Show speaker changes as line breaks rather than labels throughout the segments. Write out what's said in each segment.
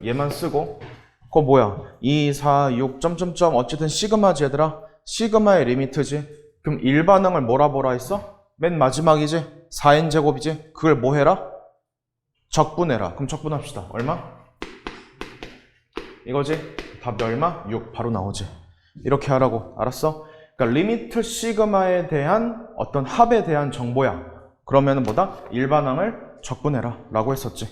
얘만 쓰고 그거 뭐야? 2, 4, 6, 점점점 어쨌든 시그마지 얘들아. 시그마의 리미트지. 그럼 일반항을 뭐라 했어? 맨 마지막이지? 4n 제곱이지? 그걸 뭐 해라? 적분해라. 그럼 적분합시다. 얼마? 이거지? 답이 얼마? 6 바로 나오지. 이렇게 하라고. 알았어? 그러니까 리미트 시그마에 대한 어떤 합에 대한 정보야. 그러면은 뭐다? 일반항을 적분해라 라고 했었지.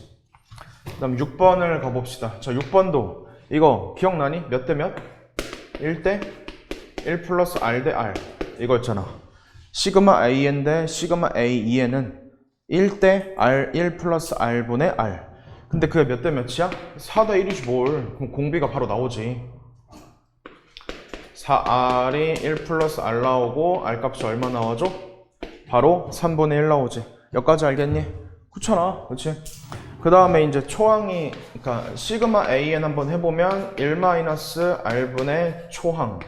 그 다음 6번을 가봅시다. 자, 6번도 이거 기억나니? 몇 대 몇? 1대 1 플러스 R 대 R 이거였잖아. 시그마 AN 대 시그마 AEN은 1대 R1 플러스 R분의 R. 근데 그게 몇 대 몇이야? 4대 1이지 뭘. 그럼 공비가 바로 나오지. 4R이 1 플러스 R 나오고 R 값이 얼마 나와줘? 바로 3분의 1 나오지. 여기까지 알겠니? 그렇잖아. 그렇지? 그 다음에 이제 초항이, 그러니까 시그마 AN 한번 해보면 1-R분의 초항.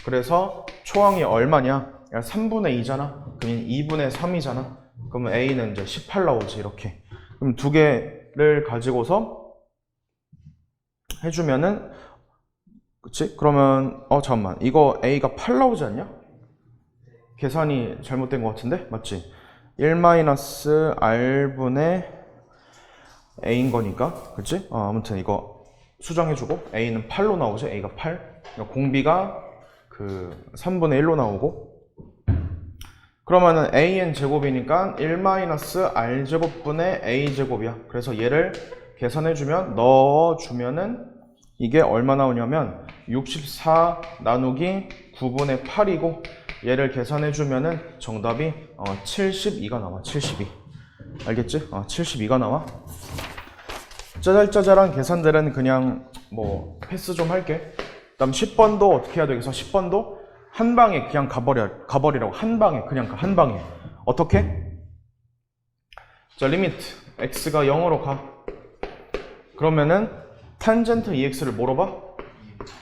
그래서 초항이 얼마냐? 3분의 2잖아. 그럼 2분의 3이잖아. 그러면 A는 이제 18 나오지. 이렇게. 그럼 두 개를 가지고서 해주면은, 그치? 그러면, 잠깐만. 이거 A가 8 나오지 않냐? 계산이 잘못된 것 같은데? 맞지? 1-R분의 A인 거니까, 그치? 아무튼 이거 수정해주고, A는 8로 나오지? A가 8. 그러니까 공비가 그 3분의 1로 나오고, 그러면은 AN 제곱이니까 1-R 제곱분의 A 제곱이야. 그래서 얘를 계산해주면, 넣어주면은 이게 얼마 나오냐면 64 나누기 9분의 8이고, 얘를 계산해주면은 정답이 72가 나와. 72. 알겠지? 72가 나와. 짜잘짜잘한 계산들은 그냥 뭐 패스 좀 할게. 그 다음 10번도 어떻게 해야 되겠어? 10번도 한 방에 그냥 가버리라고. 한 방에 그냥 한 방에. 어떻게? 자, 리미트 x가 0으로 가. 그러면은 탄젠트 EX를 뭐로 봐?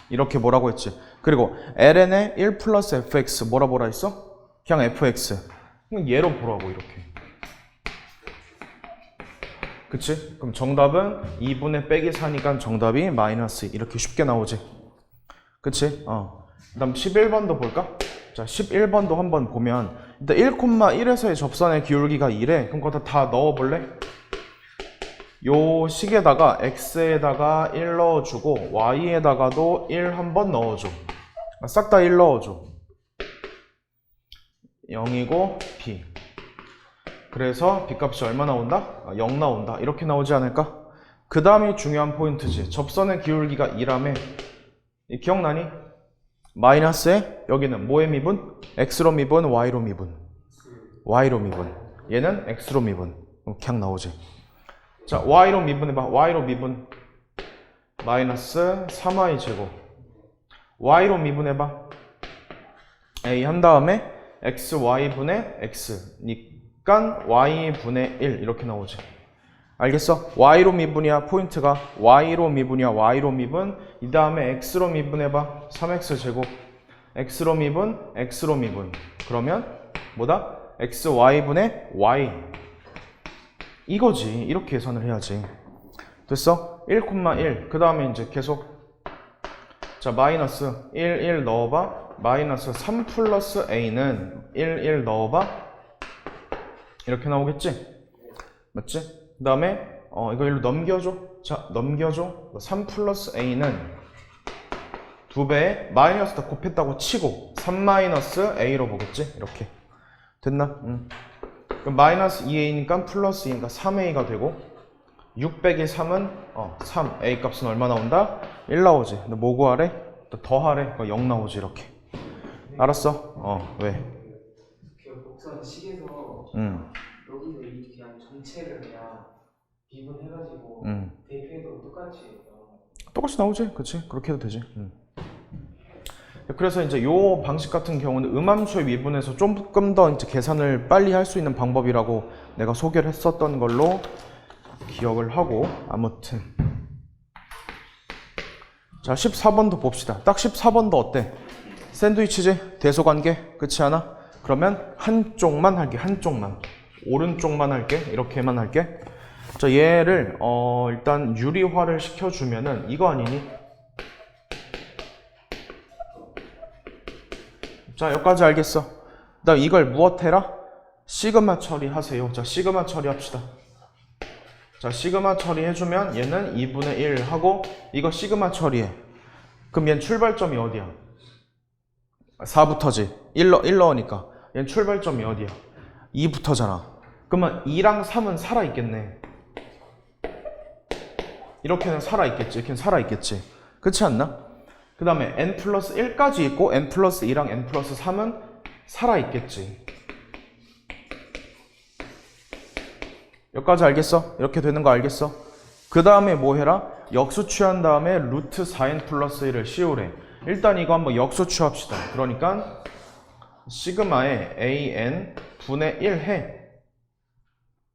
이렇게 뭐라고 했지? 그리고 ln의 1 플러스 fx 뭐라 했어? 그냥 fx. 그냥 얘로 보라고 이렇게. 그치? 그럼 정답은 2분의 빼기 4니까 정답이 마이너스 2 이렇게 쉽게 나오지. 그치? 그 다음 11번도 볼까? 자, 11번도 한번 보면 일단 1,1에서의 접선의 기울기가 2래. 그럼 그거 다 넣어볼래? 요 식에다가 x에다가 1 넣어주고 y에다가도 1 한번 넣어줘. 싹 다 1 넣어줘. 0이고 b. 그래서 b값이 얼마 나온다? 0 나온다. 이렇게 나오지 않을까? 그 다음이 중요한 포인트지. 접선의 기울기가 2라며. 기억나니? 마이너스에 여기는 뭐의 미분? x로 미분, y로 미분. y로 미분. 얘는 x로 미분. 그냥 나오지. 자, y로 미분해봐. y로 미분. 마이너스 3y 제곱. y로 미분해봐. a 한 다음에 xy분의 x. 니까 y분의 1 이렇게 나오지. 알겠어? y로 미분이야. 포인트가 y로 미분이야. y로 미분. 이 다음에 x로 미분해봐. 3x 제곱. x로 미분, x로 미분. 그러면 뭐다? xy분의 y. 이거지. 이렇게 계산을 해야지. 됐어? 1,1. 그 다음에 이제 계속. 자, 마이너스 1, 1 넣어봐. 마이너스 3 플러스 a는 1, 1 넣어봐. 이렇게 나오겠지? 맞지? 그 다음에 이거 일로 넘겨줘. 자, 넘겨줘. 3 플러스 a는 2배에 마이너스 다 곱했다고 치고 3 마이너스 a로 보겠지? 이렇게. 됐나? 그럼 마이너스 2a니까 플러스 2니까 3a가 되고 6 빼기 3은 3. a 값은 얼마 나온다? 1 나오지. 근데 뭐 구하래? 더하래. 0 나오지. 이렇게. 알았어? 왜?
그 곡선 식에서 여기서 이 그냥 전체를 그냥 미분해가지고 대표해도
똑같이 나오지? 그치? 그렇게 해도 되지. 그래서 이제 요 방식 같은 경우는 음함수의 미분에서 조금 더 이제 계산을 빨리 할 수 있는 방법이라고 내가 소개를 했었던 걸로 기억을 하고, 아무튼. 자, 14번도 봅시다. 딱 14번도 어때? 샌드위치지? 대소관계? 그렇지 않아? 그러면 한쪽만 할게. 한쪽만. 오른쪽만 할게. 이렇게만 할게. 자, 얘를 일단 유리화를 시켜주면은 이거 아니니? 자, 여기까지 알겠어. 그다음 이걸 무엇 해라? 시그마 처리하세요. 자, 시그마 처리합시다. 자, 시그마 처리해주면 얘는 2분의 1 하고 이거 시그마 처리해. 그럼 얘는 출발점이 어디야? 4부터지. 1 넣으니까. 얘는 출발점이 어디야? 2부터잖아. 그러면 2랑 3은 살아있겠네. 이렇게는 살아있겠지. 이렇게는 살아있겠지. 그렇지 않나? 그 다음에 n 플러스 1까지 있고 n 플러스 2랑 n 플러스 3은 살아있겠지. 여기까지 알겠어? 이렇게 되는 거 알겠어? 그 다음에 뭐 해라? 역수 취한 다음에 루트 4n 플러스 1을 씌우래. 일단 이거 한번 역수 취합시다. 그러니까 시그마에 an 분의 1 해.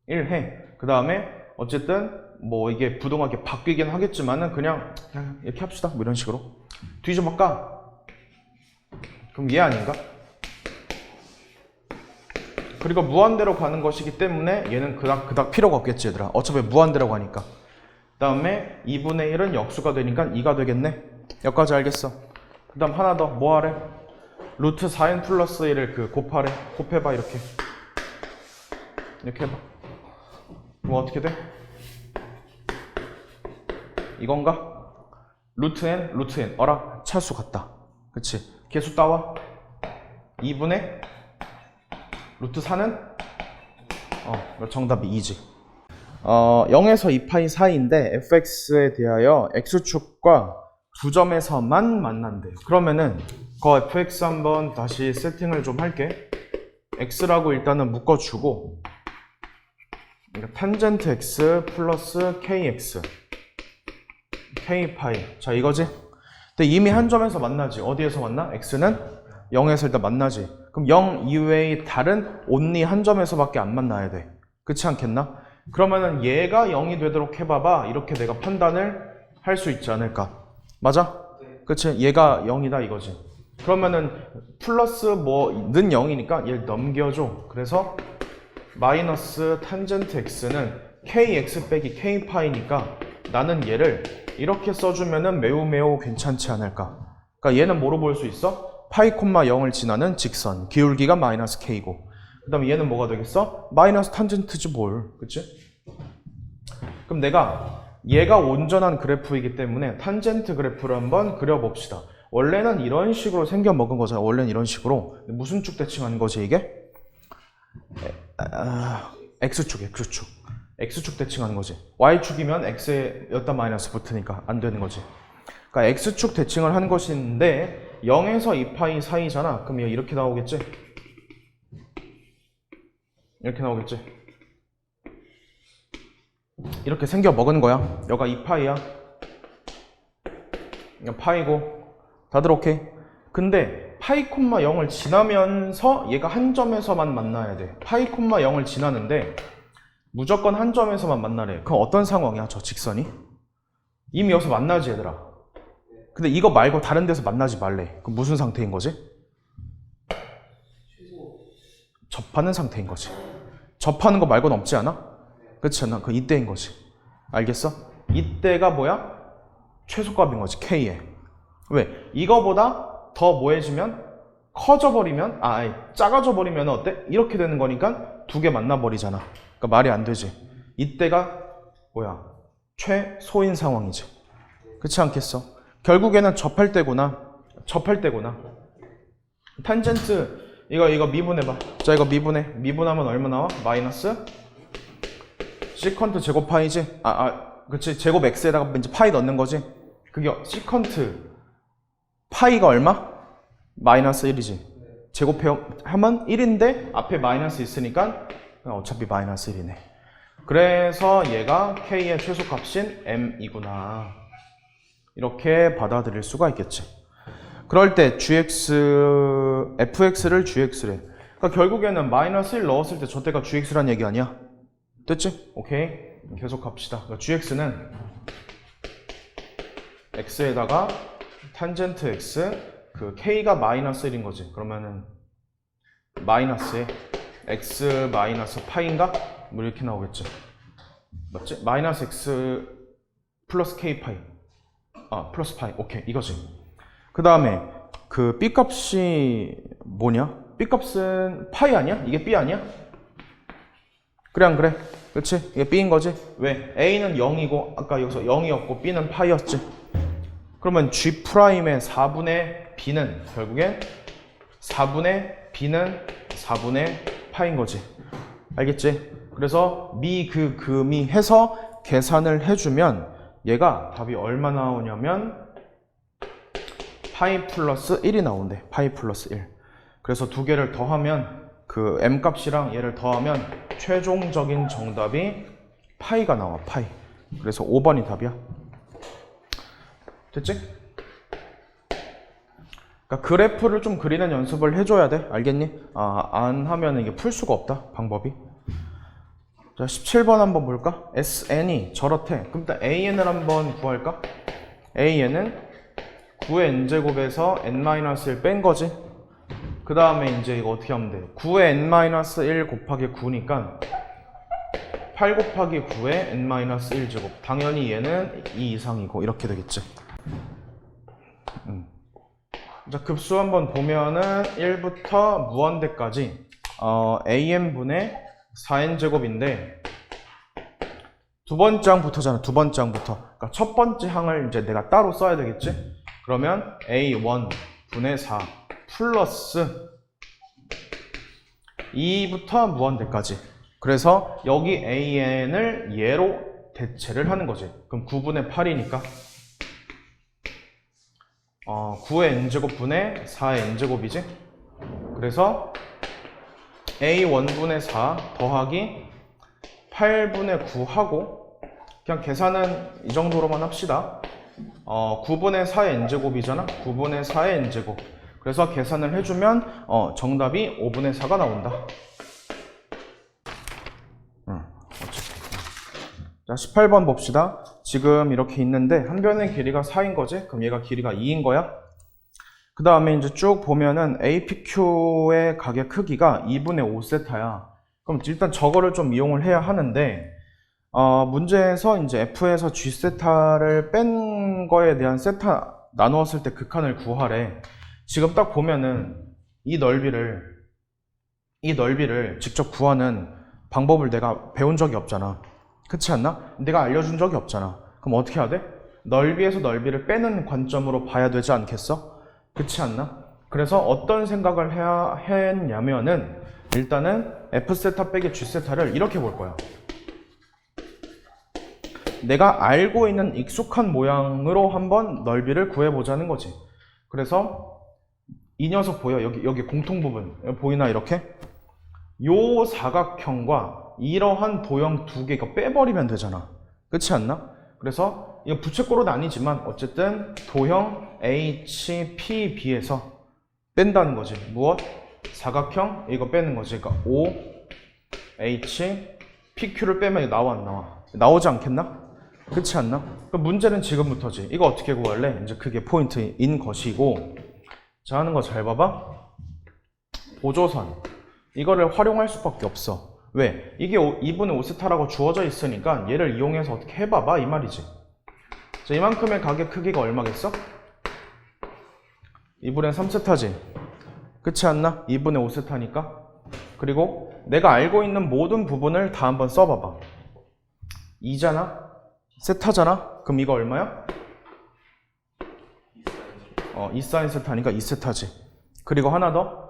1 해. 그 다음에 어쨌든 뭐 이게 부동하게 바뀌긴 하겠지만은 그냥 이렇게 합시다. 뭐 이런 식으로. 뒤집어 까. 그럼 얘 아닌가? 그리고 무한대로 가는 것이기 때문에 얘는 그닥 필요가 없겠지 얘들아. 어차피 무한대로 가니까. 그 다음에 2분의 1은 역수가 되니까 2가 되겠네. 여기까지 알겠어. 그 다음 하나 더 뭐 하래? 루트 4n 플러스 1을 곱하래. 곱해봐 이렇게. 이렇게 해봐. 뭐 어떻게 돼? 이건가? 루트 n 어라 차수 같다. 그치? 개수 따와. 2분의 루트 4는 정답이 2지. 0에서 2파이 사이인데 fx에 대하여 x축과 두 점에서만 만난대요. 그러면은 그 fx 한번 다시 세팅을 좀 할게. x라고 일단은 묶어주고 그러니까 탄젠트 x 플러스 kx k파이. 자, 이거지? 근데 이미 한 점에서 만나지. 어디에서 만나? x는 0에서 일단 만나지. 그럼 0 이외의 다른 온리 한 점에서밖에 안 만나야 돼. 그렇지 않겠나? 그러면은 얘가 0이 되도록 해봐봐. 이렇게 내가 판단을 할 수 있지 않을까? 맞아? 그치? 얘가 0이다 이거지. 그러면은 플러스 뭐는 0이니까 얘를 넘겨줘. 그래서 마이너스 탄젠트 x는 kx 빼기 k파이니까 나는 얘를 이렇게 써주면은 매우 괜찮지 않을까? 그러니까 얘는 뭐로 볼 수 있어? 파이 콤마 0을 지나는 직선, 기울기가 마이너스 k고 그 다음에 얘는 뭐가 되겠어? 마이너스 탄젠트지 뭘, 그치? 그럼 내가 얘가 온전한 그래프이기 때문에 탄젠트 그래프를 한번 그려봅시다. 원래는 이런 식으로 생겨 먹은 거잖아. 원래는 이런 식으로. 무슨 축 대칭하는 거지 이게? x축 x축 대칭하는 거지. y축이면 x에 여기다 마이너스 붙으니까 안 되는 거지. 그러니까 x축 대칭을 한 것인데 0에서 2파이 사이잖아. 그럼 이렇게 나오겠지? 이렇게 나오겠지? 이렇게 생겨 먹은 거야. 여기가 2파이야. 파이고 다들 오케이? 근데 파이 콤마 0을 지나면서 얘가 한 점에서만 만나야 돼. 파이 콤마 0을 지나는데 무조건 한 점에서만 만나래. 그럼 어떤 상황이야 저 직선이? 이미 여기서 만나지 얘들아. 근데 이거 말고 다른 데서 만나지 말래. 그럼 무슨 상태인 거지? 접하는 상태인 거지. 접하는 거 말고는 없지 않아? 그렇지 않나? 그 이때인 거지. 알겠어? 이때가 뭐야? 최소값인 거지. K에. 왜? 이거보다 더 뭐해지면 커져버리면 작아져 버리면 어때? 이렇게 되는 거니까 두 개 만나버리잖아. 그러니까 말이 안 되지. 이때가 뭐야? 최소인 상황이지. 그렇지 않겠어? 결국에는 접할 때구나. 탄젠트 이거 미분해봐. 자, 이거 미분하면 얼마 나와? 마이너스 시컨트 제곱 파이지? 그치. 제곱 x에다가 이제 파이 넣는 거지. 그게 시컨트 파이가 얼마? 마이너스 1이지. 제곱하면 1인데 앞에 마이너스 있으니까 어차피 마이너스 1이네. 그래서 얘가 k의 최소값인 m이구나. 이렇게 받아들일 수가 있겠지. 그럴 때 fx를 gx래. 그러니까 결국에는 마이너스 1 넣었을 때 저때가 gx란 얘기 아니야? 됐지? 오케이. 계속 갑시다. 그러니까 gx는 x에다가 탄젠트 x k가 마이너스 1인 거지. 그러면은 마이너스에 x 마이너스 파이인가? 뭐 이렇게 나오겠지. 맞지? 마이너스 x 플러스 k 파이. 플러스 파이. 오케이, 이거지. 그 다음에 그 b 값이 뭐냐? b 값은 파이 아니야? 이게 b 아니야? 그래 안 그래? 그치? 이게 b인 거지? 왜? a는 0이고 아까 여기서 0이었고 b는 파이였지. 그러면 g 프라임의 4분의 b는 결국엔 4분의 b는 4분의 파인 거지. 알겠지? 그래서 미, 미 해서 계산을 해주면 얘가 답이 얼마 나오냐면 파이 플러스 1이 나온대. 파이 플러스 1. 그래서 두 개를 더하면 그 m 값이랑 얘를 더하면 최종적인 정답이 파이가 나와. 파이. 그래서 5번이 답이야. 됐지? 그러니까 그래프를 좀 그리는 연습을 해줘야 돼. 알겠니? 안 하면 이게 풀 수가 없다. 방법이. 자, 17번 한번 볼까? SN이 저렇대. 그럼 일단 AN을 한번 구할까? AN은 9의 n제곱에서 n-1 뺀 거지. 그 다음에 이제 이거 어떻게 하면 돼? 9의 n-1 곱하기 9니까 8 곱하기 9의 n-1 제곱. 당연히 얘는 2 이상이고 이렇게 되겠지. 자, 급수 한번 보면은 1부터 무한대까지 AN분의 4n 제곱인데 두 번째 항부터잖아. 두 번째 항부터. 그러니까 첫 번째 항을 이제 내가 따로 써야 되겠지. 그러면 A1 분의 4 플러스 2부터 무한대까지. 그래서 여기 AN을 얘로 대체를 하는 거지. 그럼 9분의 8이니까 9의 n제곱 분의 4의 n제곱이지. 그래서 A1분의 4 더하기 8분의 9 하고 그냥 계산은 이 정도로만 합시다. 9분의 4의 n제곱이잖아. 9분의 4의 n제곱. 그래서 계산을 해주면 정답이 5분의 4가 나온다. 자, 18번 봅시다. 지금 이렇게 있는데 한 변의 길이가 4인 거지? 그럼 얘가 길이가 2인 거야? 그 다음에 이제 쭉 보면은 APQ의 가게 크기가 2분의 5세타야. 그럼 일단 저거를 좀 이용을 해야 하는데, 문제에서 이제 F에서 G세타를 뺀 거에 대한 세타 나누었을 때 극한을 구하래. 지금 딱 보면은 이 넓이를 직접 구하는 방법을 내가 배운 적이 없잖아. 그렇지 않나? 내가 알려준 적이 없잖아. 그럼 어떻게 해야 돼? 넓이에서 넓이를 빼는 관점으로 봐야 되지 않겠어? 그렇지 않나? 그래서 어떤 생각을 해야 했냐면은 일단은 F세타 빼기 G세타를 이렇게 볼 거야. 내가 알고 있는 익숙한 모양으로 한번 넓이를 구해보자는 거지. 그래서 이 녀석 보여? 여기 공통 부분 보이나 이렇게? 요 사각형과 이러한 도형 두 개 이거 빼버리면 되잖아. 그렇지 않나? 그래서 이거 부채꼴은 아니지만 어쨌든 도형 HPB에서 뺀다는 거지. 무엇? 사각형 이거 빼는 거지. 그러니까 OHPQ를 빼면 나와 안 나와? 나오지 않겠나? 그렇지 않나? 그럼 문제는 지금부터지. 이거 어떻게 구할래? 이제 그게 포인트인 것이고, 자, 하는 거 잘 봐봐. 보조선 이거를 활용할 수밖에 없어. 왜? 이게 2분의 5세타라고 주어져 있으니까 얘를 이용해서 어떻게 해봐봐 이 말이지. 자, 이만큼의 가게 크기가 얼마겠어? 2분의 3세타지. 그렇지 않나? 2분의 5세타니까. 그리고 내가 알고 있는 모든 부분을 다 한번 써봐봐. 2잖아? 세타잖아? 그럼 이거 얼마야? 2사인 세타니까 2세타지. 그리고 하나 더.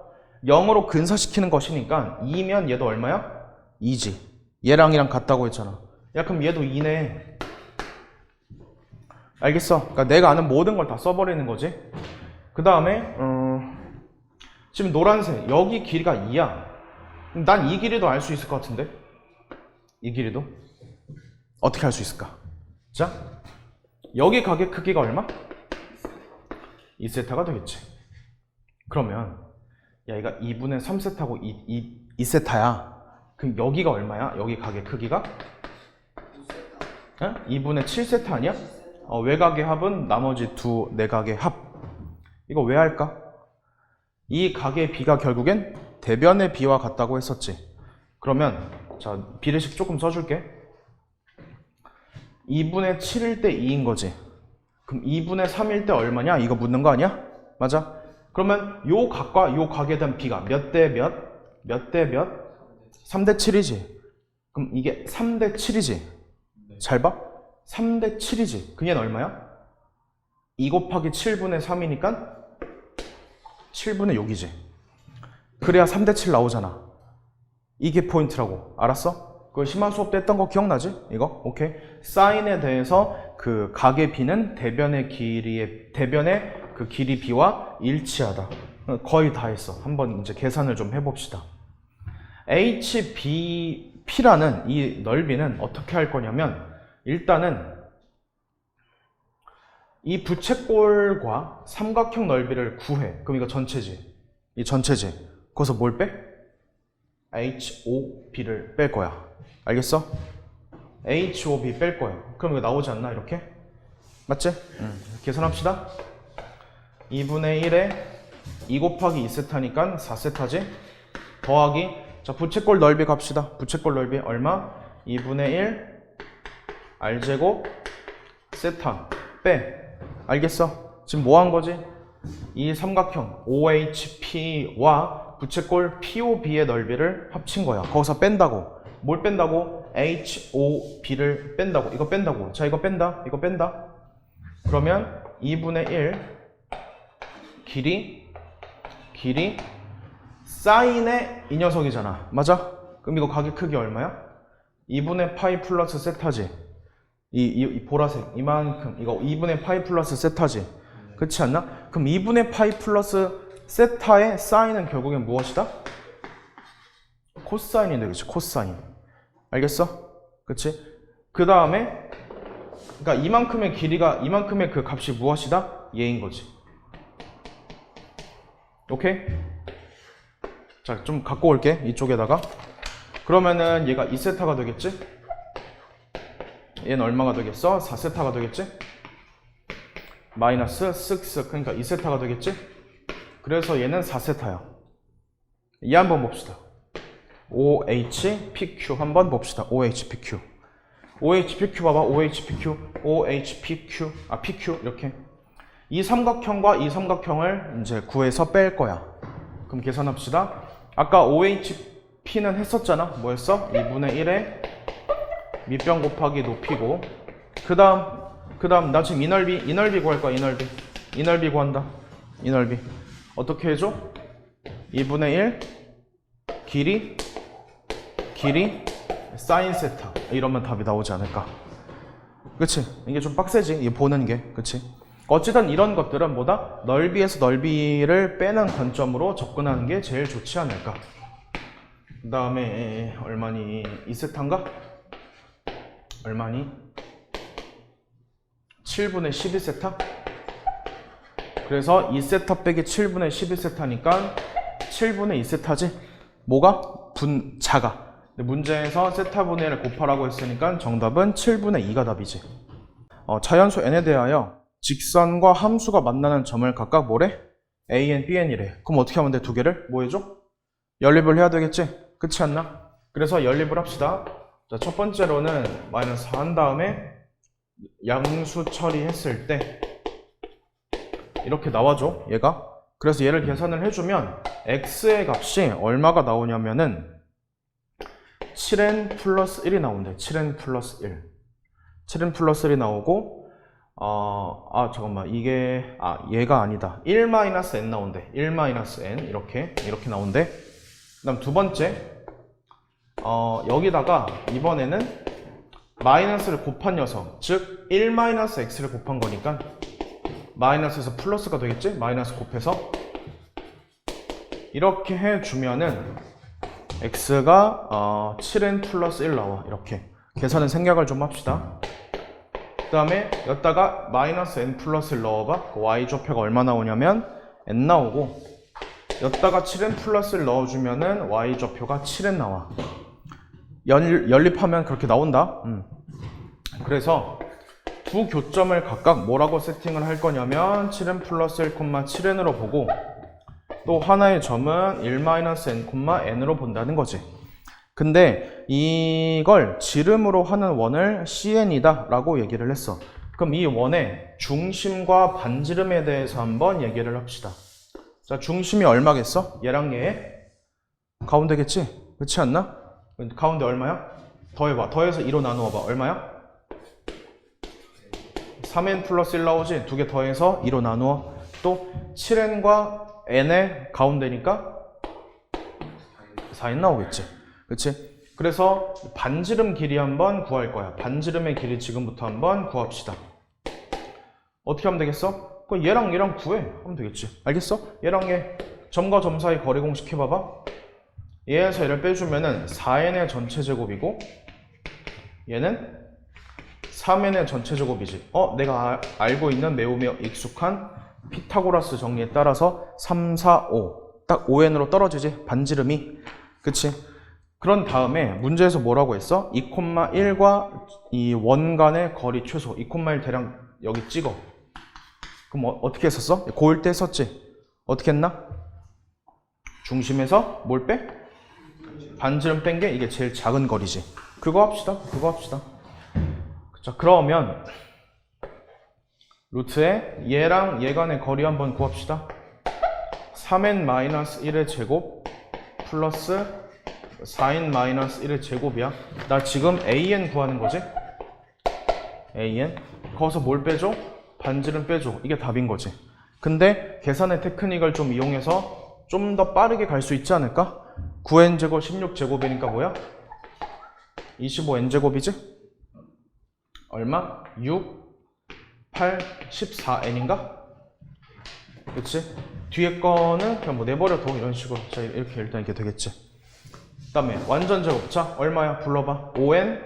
0으로 근사시키는 것이니까 2면 얘도 얼마야? 2지. 얘랑 같다고 했잖아. 야, 그럼 얘도 2네. 알겠어? 그러니까 내가 아는 모든 걸 다 써버리는 거지. 그 다음에 지금 노란색 여기 길이가 2야. 난 이 길이도 알 수 있을 것 같은데. 이 길이도 어떻게 알 수 있을까? 자, 여기 가게 크기가 얼마? 2세타가 되겠지. 그러면 야, 얘가 2분의 3세타고 2세타야. 그럼 여기가 얼마야? 여기 가게 크기가? 2분의 7세타 아니야? 외곽의 합은 나머지 두 내각의 합. 이거 왜 할까? 이 각의 비가 결국엔 대변의 비와 같다고 했었지. 그러면 자, 비례식 조금 써줄게. 2분의 7일 때 2인 거지. 그럼 2분의 3일 때 얼마냐? 이거 묻는 거 아니야? 맞아? 그러면 요 각과 요 각에 대한 비가 몇 대 몇? 몇 대 몇? 3대 7이지. 그럼 이게 3대 7이지. 잘 봐. 3대 7이지. 그게 얼마야? 2 곱하기 7분의 3이니까 7분의 6이지. 그래야 3대 7 나오잖아. 이게 포인트라고. 알았어? 그 심화 수업 때 했던 거 기억나지? 이거? 오케이. 사인에 대해서 그 각의 비는 대변의 그 길이 비와 일치하다. 거의 다 했어. 한번 이제 계산을 좀 해봅시다. HBP라는 이 넓이는 어떻게 할 거냐면, 일단은 이 부채꼴과 삼각형 넓이를 구해. 그럼 이거 전체지. 이 전체지. 거기서 뭘 빼? HOB를 뺄 거야. 알겠어? HOB 뺄 거야. 그럼 이거 나오지 않나? 이렇게? 맞지? 계산합시다. 2분의 1에 2 곱하기 2세타니까 4세타지? 더하기, 자, 부채꼴 넓이 갑시다. 부채꼴 넓이 얼마? 2분의 1 R제곱 세타 빼. 알겠어? 지금 뭐 한 거지? 이 삼각형 OHP와 부채꼴 POB의 넓이를 합친 거야. 거기서 뺀다고. 뭘 뺀다고? HOB를 뺀다고. 이거 뺀다고. 자, 이거 뺀다. 이거 뺀다. 그러면 2분의 1 길이 사인의 이 녀석이잖아. 맞아? 그럼 이거 각의 크기 얼마야? 2분의 파이 플러스 세타지. 이 보라색 이만큼, 이거 2분의 파이 플러스 세타지. 그렇지 않나? 그럼 2분의 파이 플러스 세타의 사인은 결국엔 무엇이다? 코사인인데, 그치? 코사인. 알겠어? 그치? 그 다음에, 그러니까 이만큼의 길이가, 이만큼의 그 값이 무엇이다? 얘인 거지. 오케이? 자, 좀 갖고 올게. 이쪽에다가. 그러면은 얘가 2세타가 되겠지? 얘는 얼마가 되겠어? 4세타가 되겠지? 마이너스 6, 그러니까 2세타가 되겠지? 그래서 얘는 4세타야. 얘 한번 봅시다. OHPQ 한번 봅시다. OHPQ. OHPQ 봐봐. OHPQ. OHPQ. PQ. 이렇게. 이 삼각형과 이 삼각형을 이제 구해서 뺄 거야. 그럼 계산합시다. 아까 OHP는 했었잖아. 뭐였어? 2분의 1에 밑변 곱하기 높이고, 그 다음 나 지금 이 넓이 구할 거야. 이 넓이 구한다. 이 넓이 어떻게 해줘? 2분의 1 길이 사인 세타. 이러면 답이 나오지 않을까? 그치? 이게 좀 빡세지? 이게 보는 게. 그치? 어쨌든 이런 것들은 뭐다? 넓이에서 넓이를 빼는 관점으로 접근하는 게 제일 좋지 않을까? 그 다음에 얼마니? 2세타인가? 얼마니? 7분의 12세타? 그래서 2세타 빼기 7분의 12세타니까 7분의 2세타지? 뭐가? 작아. 근데 문제에서 세타분의 1을 곱하라고 했으니까 정답은 7분의 2가 답이지. 자연수 n에 대하여 직선과 함수가 만나는 점을 각각 뭐래? AN, BN이래. 그럼 어떻게 하면 돼? 두 개를? 뭐 해줘? 연립을 해야 되겠지? 그렇지 않나? 그래서 연립을 합시다. 자, 첫 번째로는 마이너스 4 한 다음에 양수 처리했을 때 이렇게 나와줘, 얘가. 그래서 얘를 계산을 해주면 x의 값이 얼마가 나오냐면은 7n 플러스 1이 나온대. 7n 플러스 1. 7n 플러스 1이 나오고, 잠깐만. 얘가 아니다. 1-n 나온대. 1-n. 이렇게 나온대. 그 다음 두 번째. 여기다가 이번에는 마이너스를 곱한 녀석. 즉, 1-x를 곱한 거니까 마이너스에서 플러스가 되겠지? 마이너스 곱해서. 이렇게 해주면은 x가 7n 플러스 1 나와. 이렇게 계산은 생략을 좀 합시다. 그 다음에 여기다가 마이너스 n 플러스 1 넣어봐. 그 y좌표가 얼마 나오냐면 n 나오고, 여기다가 7n 플러스 1 넣어주면은 y좌표가 7n 나와. 연립하면 그렇게 나온다. 그래서 두 교점을 각각 뭐라고 세팅을 할 거냐면 7n 플러스 1, 7n으로 보고, 또 하나의 점은 1-n, n으로 본다는 거지. 근데 이걸 지름으로 하는 원을 CN이다 라고 얘기를 했어. 그럼 이 원의 중심과 반지름에 대해서 한번 얘기를 합시다. 자, 중심이 얼마겠어? 얘랑 얘의 가운데겠지? 그렇지 않나? 가운데 얼마야? 더해봐. 더해서 2로 나누어봐. 얼마야? 3n 플러스 1 나오지? 두 개 더해서 2로 나누어. 또 7n과 n의 가운데니까 4n 나오겠지? 그치? 그래서 반지름 길이 한번 구할 거야. 반지름의 길이 지금부터 한번 구합시다. 어떻게 하면 되겠어? 그럼 얘랑 구해. 하면 되겠지. 알겠어? 얘랑 얘 점과 점 사이 거리 공식 해봐봐. 얘에서 얘를 빼주면은 4n의 전체 제곱이고 얘는 3n의 전체 제곱이지. 내가 알고 있는 매우 익숙한 피타고라스 정리에 따라서 3, 4, 5. 딱 5n으로 떨어지지. 반지름이. 그치? 그런 다음에 문제에서 뭐라고 했어? 2,1과 이 원 간의 거리 최소 2,1 대략 여기 찍어. 그럼 어떻게 했었어? 고일 때 썼지? 어떻게 했나? 중심에서 뭘 빼? 반지름 뺀 게 이게 제일 작은 거리지. 그거 합시다. 자, 그러면 루트에 얘랑 얘 간의 거리 한번 구합시다. 3n-1의 제곱 플러스 4n-1의 제곱이야. 나 지금 an 구하는 거지? an. 거기서 뭘 빼줘? 반지름 빼줘. 이게 답인 거지. 근데 계산의 테크닉을 좀 이용해서 좀 더 빠르게 갈 수 있지 않을까? 9n제곱 16제곱이니까 뭐야? 25n제곱이지? 얼마? 6, 8, 14n인가? 그치? 뒤에 거는 그냥 뭐 내버려둬. 이런 식으로. 자, 이렇게 일단 이게 되겠지. 그 다음에 완전 제곱. 자, 얼마야? 불러봐. 5n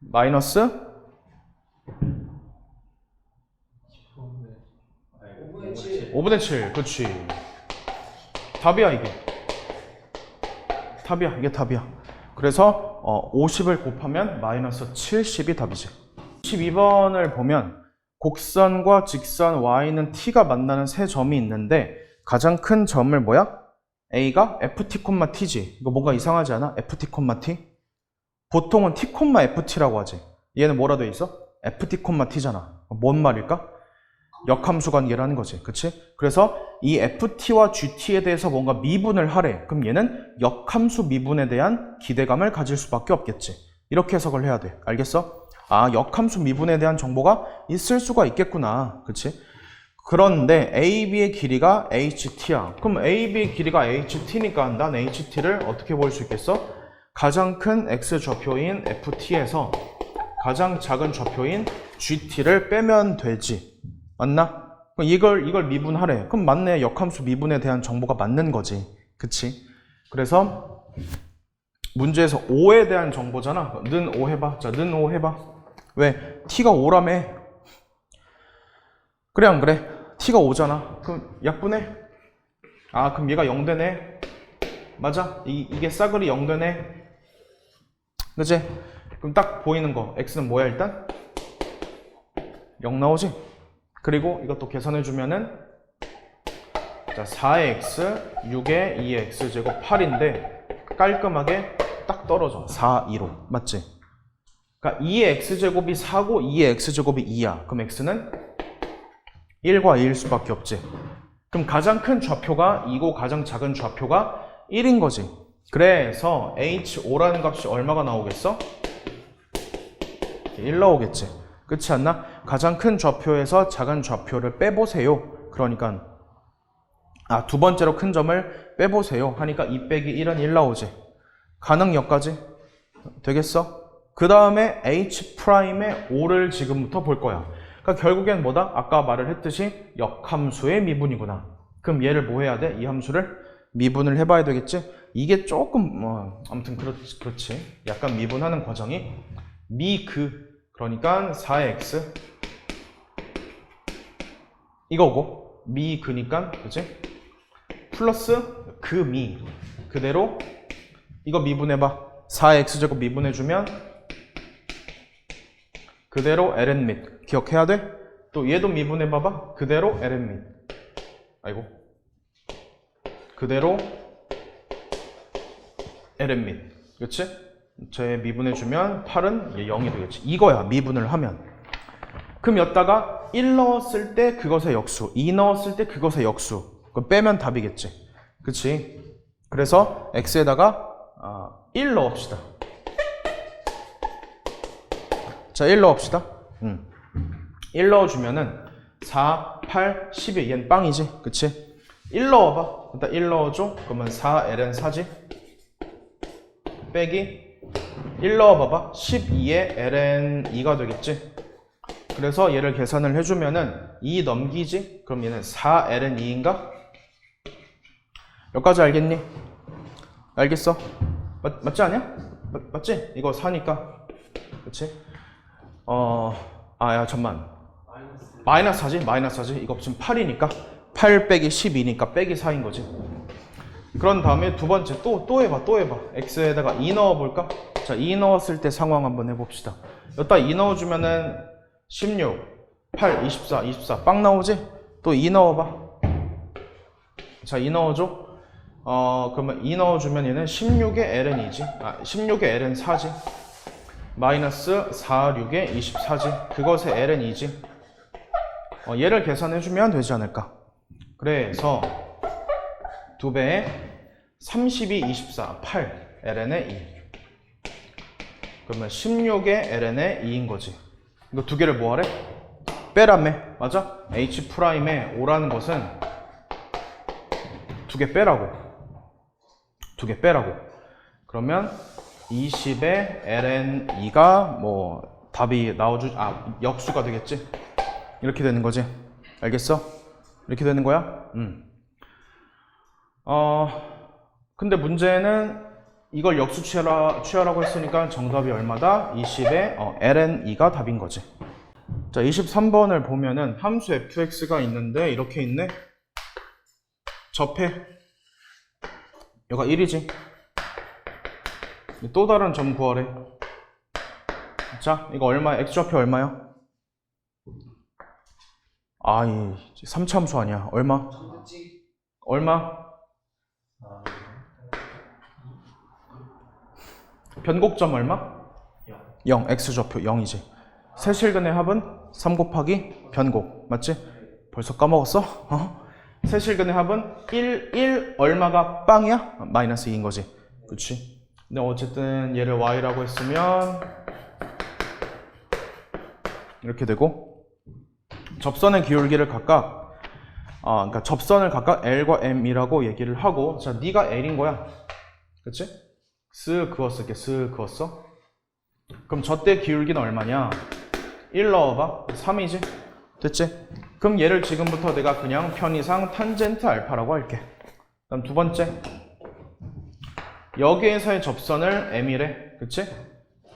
마이너스 5분의 7. 그치. 답이야, 이게. 이게 답이야. 그래서 50을 곱하면 마이너스 70이 답이지. 12번을 보면 곡선과 직선 y는 t가 만나는 세 점이 있는데 가장 큰 점을 뭐야? a가 ft, t지. 이거 뭔가 이상하지 않아? ft, t? 보통은 t, ft라고 하지. 얘는 뭐라 돼 있어? ft, t잖아. 뭔 말일까? 역함수 관계라는 거지. 그치? 그래서 이 ft와 gt에 대해서 뭔가 미분을 하래. 그럼 얘는 역함수 미분에 대한 기대감을 가질 수밖에 없겠지. 이렇게 해석을 해야 돼. 알겠어? 아, 역함수 미분에 대한 정보가 있을 수가 있겠구나. 그치? 그런데 AB의 길이가 HT야. 그럼 AB의 길이가 HT니까 난 HT를 어떻게 볼 수 있겠어? 가장 큰 X 좌표인 FT에서 가장 작은 좌표인 GT를 빼면 되지. 맞나? 이걸 미분하래. 그럼 맞네. 역함수 미분에 대한 정보가 맞는 거지. 그치? 그래서 문제에서 5에 대한 정보잖아. 는 5 해봐. 자, 는 5 해봐. 왜? t가 5라며. 그래 안 그래? t가 5잖아. 그럼 약분해. 아, 그럼 얘가 0 되네. 맞아. 이게 싸그리 0 되네. 그치? 그럼 딱 보이는 거. x는 뭐야 일단? 0 나오지? 그리고 이것도 계산해주면은 자, 4의 x, 6의 2의 x제곱 8인데 깔끔하게 딱 떨어져. 4, 2로. 맞지? 그러니까 2의 x제곱이 4고 2의 x제곱이 2야. 그럼 x는 1과 2일 수밖에 없지. 그럼 가장 큰 좌표가 2고 가장 작은 좌표가 1인 거지. 그래서 h5라는 값이 얼마가 나오겠어? 1 나오겠지. 그렇지 않나? 가장 큰 좌표에서 작은 좌표를 빼보세요. 그러니까 두 번째로 큰 점을 빼보세요 하니까 2 빼기 1은 1 나오지. 가능여까지 되겠어? 그 다음에 H'의 5를 지금부터 볼 거야. 그러니까 결국엔 뭐다? 아까 말을 했듯이 역함수의 미분이구나. 그럼 얘를 뭐 해야 돼? 이 함수를 미분을 해봐야 되겠지? 이게 조금 아무튼 그렇지. 약간 미분하는 과정이 그러니까 4x 이거고 미그니까 그치? 플러스 그대로 이거 미분해봐. 4x제곱 미분해주면 그대로 ln 및 기억해야 돼? 또 얘도 미분해봐봐. 그대로 ln 및 그대로 ln 밑. 그치? 제 미분해주면 8은 0이 되겠지. 이거야, 미분을 하면. 그럼 여기다가 1 넣었을 때 그것의 역수, 2 넣었을 때 그것의 역수. 그럼 빼면 답이겠지. 그치? 그래서 x에다가 1 넣읍시다. 자, 1 넣읍시다. 1 넣어주면은 4, 8, 12. 얘는 빵이지. 그치? 1 넣어봐. 일단 1 넣어줘. 그러면 4ln 4지. 빼기 1 넣어봐봐. 12에 ln 2가 되겠지. 그래서 얘를 계산을 해주면은 2 넘기지. 그럼 얘는 4ln 2인가? 여기까지 알겠니? 알겠어? 맞지 않냐? 맞지? 이거 4니까. 그치? 야, 잠만. 마이너스 4지? 마이너스 4지? 이거 지금 8이니까. 8 빼기 12니까 빼기 4인 거지. 그런 다음에 두 번째 또 해봐. x에다가 2 넣어볼까? 자, 2 넣었을 때 상황 한번 해봅시다. 여기다 2 넣어주면은 16, 8, 24 빵 나오지? 또 2 넣어봐. 자, 2 넣어줘. 그러면 2 넣어주면 얘는 16의 ln이지. 16의 ln 4지. 마이너스 4, 6의 24지. 그것의 ln이지. 얘를 계산해주면 되지 않을까. 그래서 2배에 32, 24, 8 ln의 2. 그러면 16의 ln의 2인 거지. 이거 두 개를 뭐 하래? 빼라며. 맞아? h 프라임의 5라는 것은 두 개 빼라고. 두 개 빼라고. 그러면 20의 ln 2가 뭐 답이 역수가 되겠지. 이렇게 되는 거지. 알겠어? 이렇게 되는 거야? 근데 문제는 이걸 역수 취하라고 했으니까 정답이 얼마다? 20의 ln 2가 답인 거지. 자, 23번을 보면은 함수 fx가 있는데 이렇게 있네. 접해. 여기가 1이지. 또 다른 점 구하래. 자, 이거 얼마야? x좌표 얼마야? 이 3차함수 아니야. 얼마? 얼마? 변곡점 얼마? 0. x좌표 0이지. 세실근의 합은 3 곱하기 변곡. 맞지? 벌써 까먹었어? 세실근의 합은 1 얼마가 빵이야? 마이너스 2인 거지. 그치? 근데 어쨌든 얘를 y라고 했으면 이렇게 되고, 접선의 기울기를 각각 그러니까 접선을 각각 L과 M이라고 얘기를 하고, 자, 네가 L인 거야. 그치? 쓱 그었을게. 쓱 그었어. 그럼 저때 기울기는 얼마냐? 1 넣어봐. 3이지? 됐지? 그럼 얘를 지금부터 내가 그냥 편의상 탄젠트 알파라고 할게. 그다음 두 번째, 여기에서의 접선을 M이래. 그치?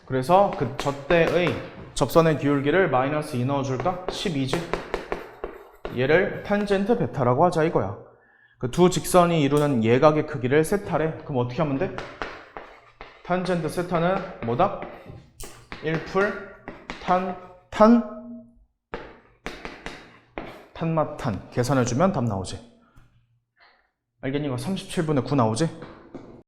그래서 그 저때의 접선의 기울기를 마이너스 2 넣어줄까? 12지? 얘를 탄젠트 베타라고 하자 이거야. 그 두 직선이 이루는 예각의 크기를 세타래. 그럼 어떻게 하면 돼? 탄젠트 세타는 뭐다? 1풀 탄맛탄 계산해주면 답 나오지. 알겠니? 이거 37분의 9 나오지?